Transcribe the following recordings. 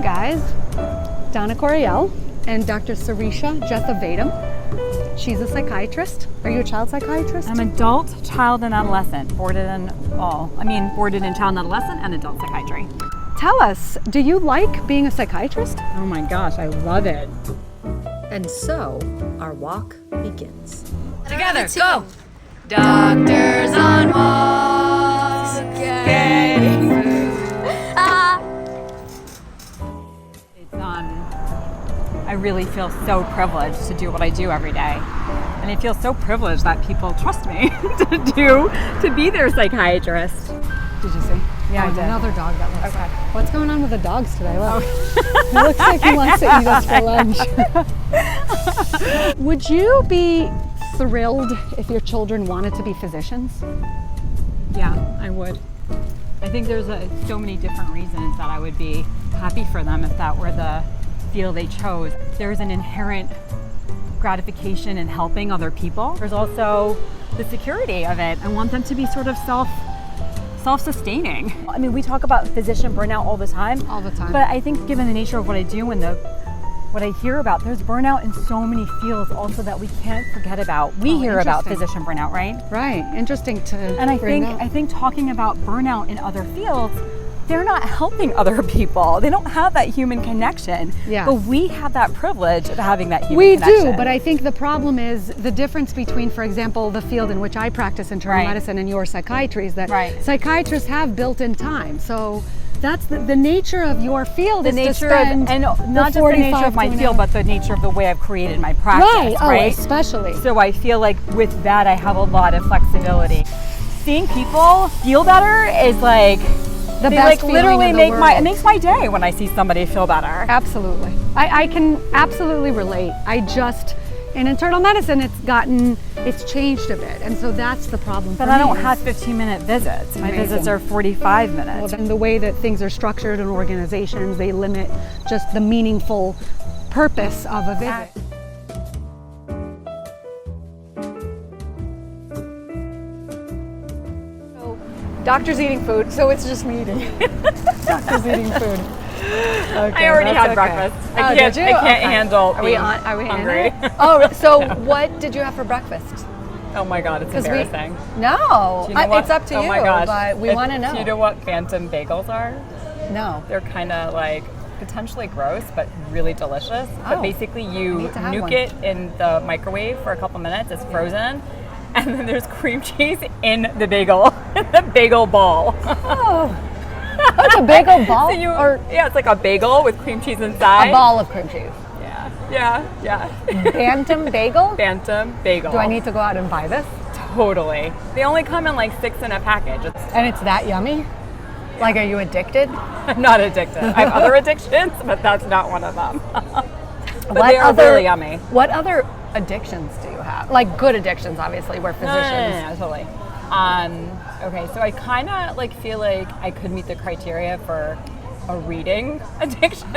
guys, Donna Coriel and Dr. Sarisha Jethavedam. She's a psychiatrist. Are you a child psychiatrist? I'm adult, child, and adolescent. Boarded in child and adolescent and adult psychiatry. Tell us, do you like being a psychiatrist? Oh my gosh, I love it. And so, our walk begins. Together, go! Doctors on walks. I really feel so privileged to do what I do every day. And I feel so privileged that people trust me to be their psychiatrist. Did you see? Yeah, I did. Another dog that looks Okay. What's going on with the dogs today? Look. It looks like he wants to eat us for lunch. Would you be thrilled if your children wanted to be physicians? Yeah, I would. I think there's so many different reasons that I would be happy for them if that were the field they chose. There's an inherent gratification in helping other people. There's also the security of it. I want them to be sort of self-sustaining. I mean, we talk about physician burnout all the time. All the time. But I think given the nature of what I do and what I hear about, there's burnout in so many fields also that we can't forget about. We hear about physician burnout, right? Right. Interesting to And I think talking about burnout in other fields, they're not helping other people. They don't have that human connection. Yes. But we have that privilege of having that human We connection. do, but I think the problem is the difference between, for example, the field in which I practice internal Right. medicine and your psychiatry is that Right. psychiatrists have built-in time. So that's the nature of your field is to spend and not just the nature of my field, but the nature of the way I've created my practice, right? Especially. So I feel like with that, I have a lot of flexibility. Seeing people feel better is like The they best like feeling literally in the it world. makes my day when I see somebody feel better. Absolutely. I can absolutely relate. In internal medicine, it's changed a bit. And so that's the problem But for I me don't is- have 15-minute visits. My Amazing. visits are 45 minutes. Well, and the way that things are structured in organizations, they limit just the meaningful purpose of a visit. So, doctor's eating food, so it's just me eating. Doctor's eating food. Okay, I already that's had okay. breakfast. Oh, I can't, did you? I can't Okay. handle Are we being on? hungry. Oh, so what did you have for breakfast? Oh my God, it's 'Cause embarrassing. No, Do you know what? it's up to oh you. my gosh. But we want to know. Do you know what phantom bagels are? No. They're kind of like potentially gross, but really delicious. But Oh, basically, you need to have nuke one. it in the microwave for a couple minutes. It's frozen, and then there's cream cheese in the bagel, the bagel ball. Oh, it's a bagel ball, or Yeah, it's like a bagel with cream cheese inside. a ball of cream cheese. Yeah. Bantam bagel. Phantom bagel. Do I need to go out and buy this? Totally. They only come in like 6 in a package. And it's that yummy? Like, are you addicted? I'm not addicted. I have other addictions, but that's not one of them. But What they are other- really yummy. What other addictions do you have? Like good addictions, obviously, we're physicians. No, totally. Okay, so I kind of like feel like I could meet the criteria for a reading addiction.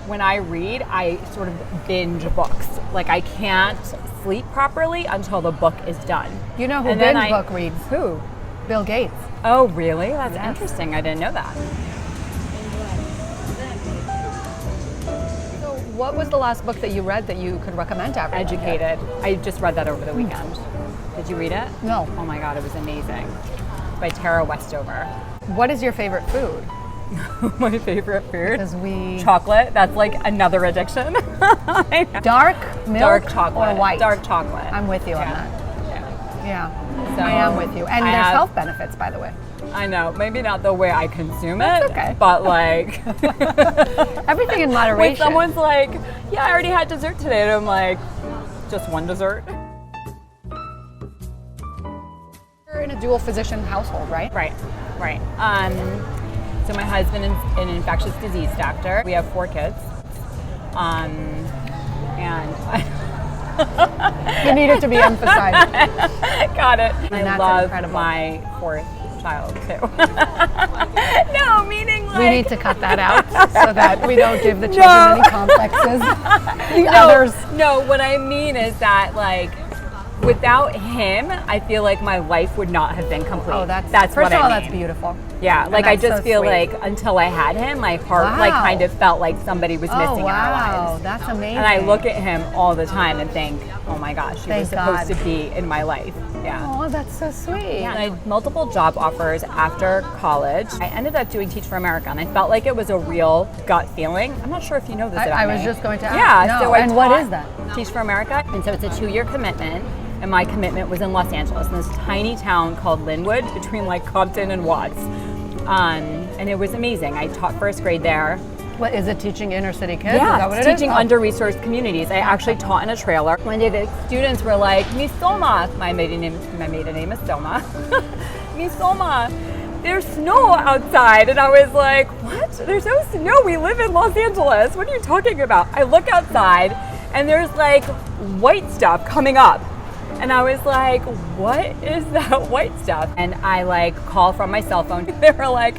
When I read, I sort of binge books. Like I can't sleep properly until the book is done. You know who And then binge book reads? Who? Bill Gates. Oh, really? That's Yes. interesting. I didn't know that. So what was the last book that you read that you could recommend to everyone? Educated. I just read that over the weekend. Did you read it? No. Oh my God, it was amazing. By Tara Westover. What is your favorite food? My favorite food? Because we... Chocolate. That's like another addiction. Dark milk Dark chocolate. or white? Dark chocolate. I'm with you on Yeah. that. Yeah. So I am with you. And I there's have- health benefits, by the way. I know. Maybe not the way I consume That's it. okay. But like Everything in when moderation. someone's like, yeah, I already had dessert today, and I'm like, just one dessert? You're in a dual physician household, right? Right. So my husband is an infectious disease doctor. We have 4 kids. And You need it to be emphasized. got it. And I that's love incredible. my 4th child too. No, meaning like We need to cut that out so that we don't give the children any complexes. The others. No, what I mean is that like without him, I feel like my life would not have been complete. Oh, that's what first of I all, mean. that's beautiful. Yeah, like I that's just so feel sweet. like until I had him, my heart like Wow. kind of felt like somebody was missing in our lives. That's amazing. And I look at him all the time and think, oh my gosh, he was Thank God. supposed to be in my life. Yeah. Oh, that's so sweet. Yeah, and I had multiple job offers after college. I ended up doing Teach for America, and I felt like it was a real gut feeling. I'm not sure if you know this about I me. was just going to ask. Yeah, No, so I and what taught is that? Teach for America, and so it's a 2-year commitment. And my commitment was in Los Angeles, in this tiny town called Linwood, between like Compton and Watts. And it was amazing. I taught first grade there. What is it? Teaching inner city kids? Yeah, is that what it's it is? teaching Oh. under-resourced communities. I actually taught in a trailer. One day the students were like, Miss Soma, my maiden name is Soma. Miss Soma, there's snow outside. And I was like, what? There's no snow. We live in Los Angeles. What are you talking about? I look outside and there's like white stuff coming up. And I was like, what is that white stuff? And I like call from my cell phone. They were like,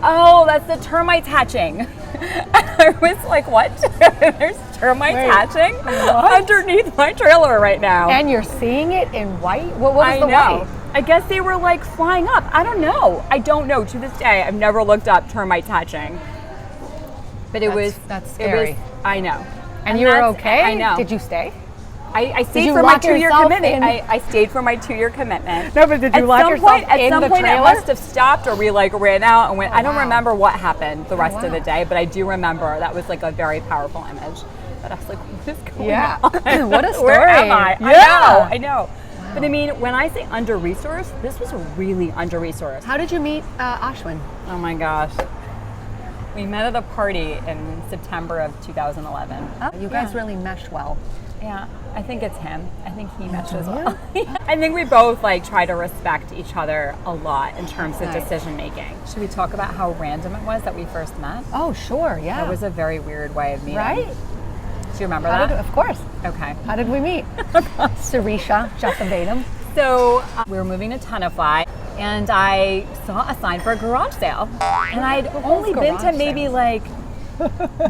oh, that's the termites hatching. And I was like, what? There's termites hatching underneath my trailer right now. And you're seeing it in white? What was I the know. white? I guess they were like flying up. I don't know. I don't know. To this day, I've never looked up termites hatching. But That's it scary. was, I know. And you were that's- okay? I know. Did you stay? I stayed you for my lock 2-year yourself commitment. in? I stayed for my 2-year commitment. No, but did you lock yourself At in some the point, it trailer? must have stopped, or we like ran out and went. I don't wow. remember what happened the rest of the wow. day, but I do remember that was like a very powerful image. But I was like, what is going Yeah. on? What a story. Where am I? Yeah. I know. But I mean, when I say under-resourced, this was really under-resourced. How did you meet Ashwin? Oh my gosh. We met at a party in September of 2011. Oh, you guys really meshed well. Yeah, I think it's him. I think he meshes well. I think we both like try to respect each other a lot in terms of Nice. decision making. Should we talk about how random it was that we first met? Oh, sure, yeah. That was a very weird way of meeting. right? Do you remember How that? did, of course. Okay. How did we meet? Sarisha Jasavatam. So we were moving to Tenafly, and I saw a sign for a garage sale. And I'd only been to garage maybe sales? like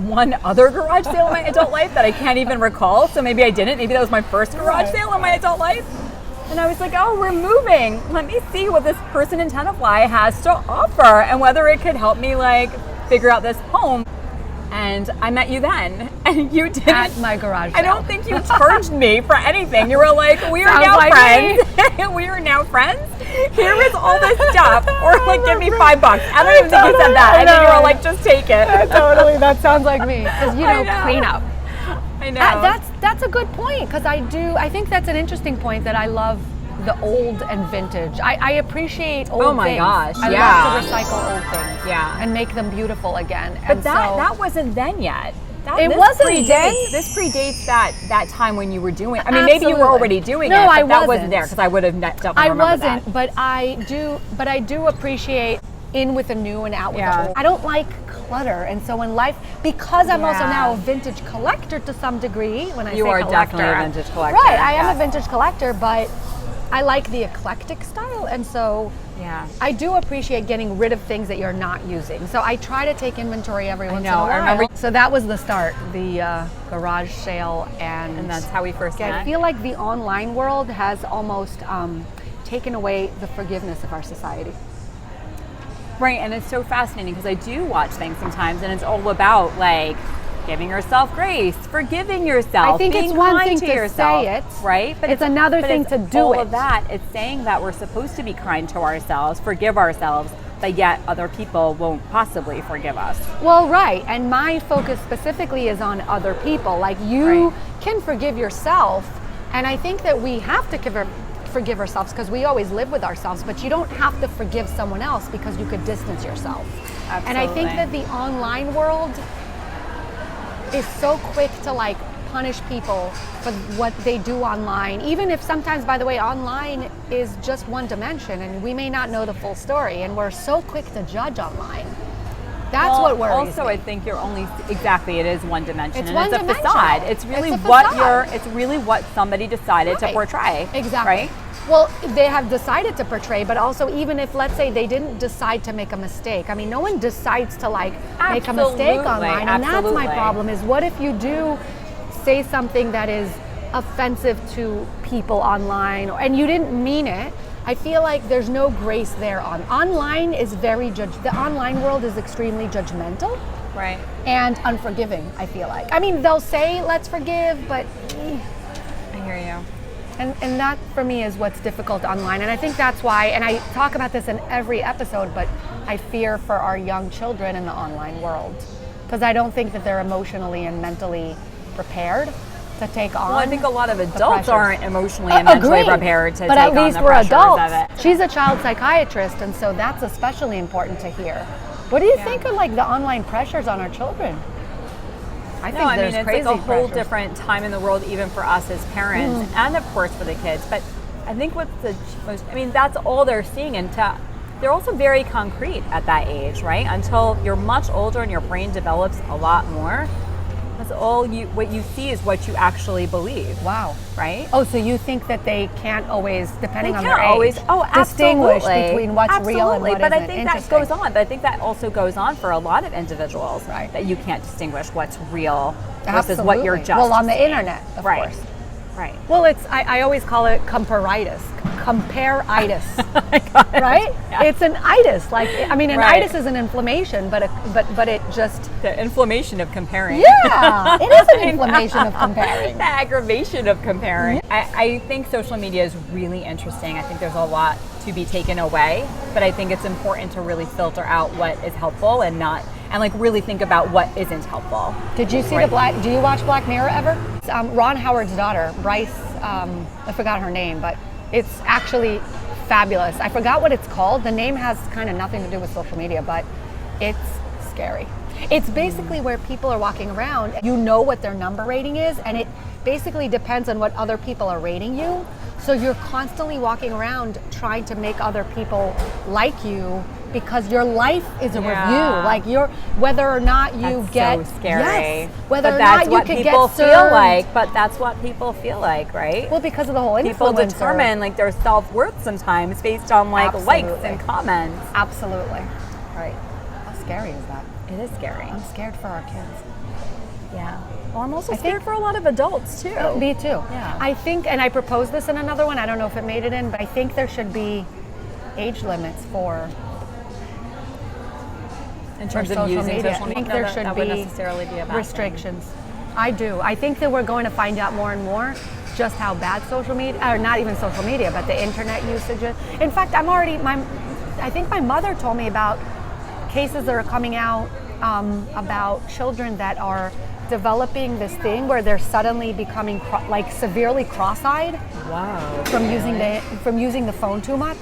one other garage sale in my adult life that I can't even recall. So maybe I didn't. Maybe that was my first garage sale in my adult life. And I was like, oh, we're moving. Let me see what this person in Tenafly has to offer and whether it could help me like figure out this home. And I met you then, and you didn't. At my garage I sale. don't think you charged me for anything. You were like, we are Sounds now like friends. We are now friends. Here is all this stuff. Or like, give me $5. I don't even think you said that. I think you were like, just take it. Totally, that sounds like me. Because, you I know, know. clean up. I know. That's a good point, because I think that's an interesting point, that I love the old and vintage. I appreciate old things. Oh my gosh, I yeah. love to recycle old things. Yeah. And make them beautiful again. But and that wasn't then yet. It This wasn't predates- then? This predates that time when you were doing. I mean, maybe you were Absolutely. already doing No, it, but I that wasn't wasn't. there because I would have definitely I remembered wasn't, that. but I do appreciate in with the new and out with Yeah. the old. I don't like clutter, and so in life, because I'm also Yeah. now a vintage collector to some degree. When I You say are collector, definitely a vintage collector, right? I am yes. a vintage collector, but I like the eclectic style, and so Yeah. I do appreciate getting rid of things that you're not using. So I try to take inventory every once in a know, while. I remember- So that was the start, the garage sale, And that's how we first I met. feel like the online world has almost taken away the forgiveness of our society. Right, and it's so fascinating because I do watch things sometimes, and it's all about like giving yourself grace, forgiving yourself. I think being it's one kind thing to to yourself, say it, right? it's another but thing it's to do all it. of that. It's saying that we're supposed to be kind to ourselves, forgive ourselves, but yet other people won't possibly forgive us. Well, right, and my focus specifically is on other people. Like, you Right. can forgive yourself, and I think that we have to forgive ourselves because we always live with ourselves, but you don't have to forgive someone else because you could distance yourself. And I think Absolutely. that the online world is so quick to like punish people for what they do online, even if sometimes, by the way, online is just one dimension and we may not know the full story, and we're so quick to judge online. That's Well, what worries Also, me. I think you're only exactly. It is one dimension, It's and one it's a dimensional. facade. It's really It's a what facade. It's really what somebody decided to Right. portray. Exactly. Right. Well, they have decided to portray, but also even if, let's say, they didn't decide to make a mistake. I mean, no one decides to like make a mistake Absolutely, online, and that's my absolutely. problem. Is what if you do say something that is offensive to people online, and you didn't mean it, I feel like there's no grace there. Online is very the online world is extremely judgmental. Right. And unforgiving, I feel like. I mean, they'll say, let's forgive, but I hear you. and that for me is what's difficult online. And I think that's why, and I talk about this in every episode, but I fear for our young children in the online world. Because I don't think that they're emotionally and mentally prepared to take on. Well, I think a lot of the adults pressures. aren't emotionally and mentally Agreed. prepared to but take at on least the we're pressures adults. of it. She's a child psychiatrist, and so that's especially important to hear. What do you think of like the online pressures on our children? I think there's it's crazy like a whole pressures. different time in the world, even for us as parents, and of course for the kids. But I think what's the most, that's all they're seeing, and they're also very concrete at that age, right? Until you're much older and your brain develops a lot more. That's all what you see is what you actually believe. Wow. Right? Oh, so you think that they can't always, depending They on can't their age, always distinguish absolutely. between what's real and what but isn't? I think that Interesting. goes on. But I think that also goes on for a lot of individuals. Right. That you can't distinguish what's real versus what you're Absolutely. just well, on the seeing. internet, of Right. course. Right. Well, I always call it comparitis. Compare-itis. Right? Yeah. It's an itis. Like, I mean, an Right. itis is an inflammation, but it just, The inflammation of comparing. yeah, it is an inflammation of comparing. The aggravation of comparing. I think social media is really interesting. I think there's a lot to be taken away, but I think it's important to really filter out what is helpful and not, and like really think about what isn't helpful. Did you see do you watch Black Mirror ever? It's, Ron Howard's daughter, Bryce, I forgot her name, but it's actually fabulous. I forgot what it's called. The name has kind of nothing to do with social media, but it's scary. It's basically where people are walking around, you know what their number rating is, and it basically depends on what other people are rating you. So you're constantly walking around trying to make other people like you because your life is a Yeah. review. Like whether or not you That's get so scary. yes, whether but or that's not what you could people get feel served. like. But that's what people feel like, right? Well, because of the whole People influencer. determine like their self-worth sometimes based on like likes Absolutely. and comments. Absolutely. Right. How scary is that? It is scary. I'm scared for our kids. Yeah. Well, I'm also I scared think- for a lot of adults too. Me too. Yeah. I think, and I proposed this in another one, I don't know if it made it in, but I think there should be age limits for in terms of social using media. social I media, think there should that be wouldn't necessarily be a bad thing. restrictions. I do. I think that we're going to find out more and more just how bad social media, or not even social media, but the internet usage is. In fact, I think my mother told me about cases that are coming out about children that are developing this thing where they're suddenly becoming like severely cross-eyed Wow. from using the phone too much.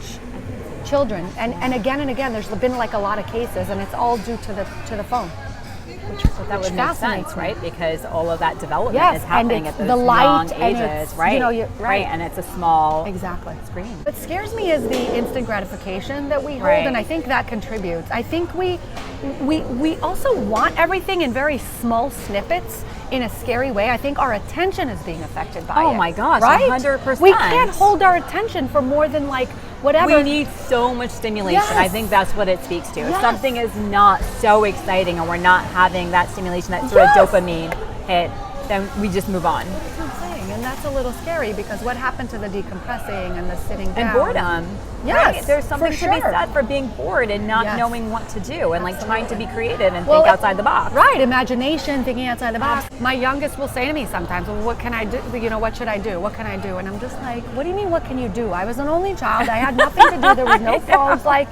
Children, and again, there's been like a lot of cases, and it's all due to the phone. That would make fascinates sense, me. right? Because all of that development Yes, is and happening it's at those the light young and ages, it's, right? you know, right. And it's a small Exactly. screen. What scares me is the instant gratification that we hold, Right. and I think that contributes. I think we also want everything in very small snippets in a scary way. I think our attention is being affected by it. Oh my gosh, right? 100%. We can't hold our attention for more than like whatever. We need so much stimulation. I Yes. think that's what it speaks to. If Yes. something is not so exciting and we're not having that stimulation, that sort Yes. of dopamine hit, then we just move on. That's what I'm saying, and that's a little scary because what happened to the decompressing and the sitting down? And boredom. Yes, right? There's something for to be sure. said for being bored and not Yes. knowing what to do and like trying to be Absolutely. creative and Well, think outside the box. Right, imagination, thinking outside the box. My youngest will say to me sometimes, well, what can I do? You know, what should I do? What can I do? And I'm just like, what do you mean, what can you do? I was an only child. I had nothing to do. There was no phones. Like,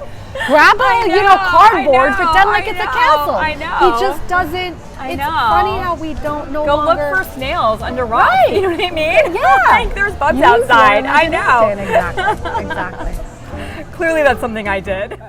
grab cardboard, I know, pretend like it's a castle. I know. He just doesn't. I It's know. funny how we don't know Go longer. look for snails under rocks. Right. You know what I mean? Yeah. Like there's bugs Use your outside. I know. imagination. Exactly. Exactly. Clearly that's something I did.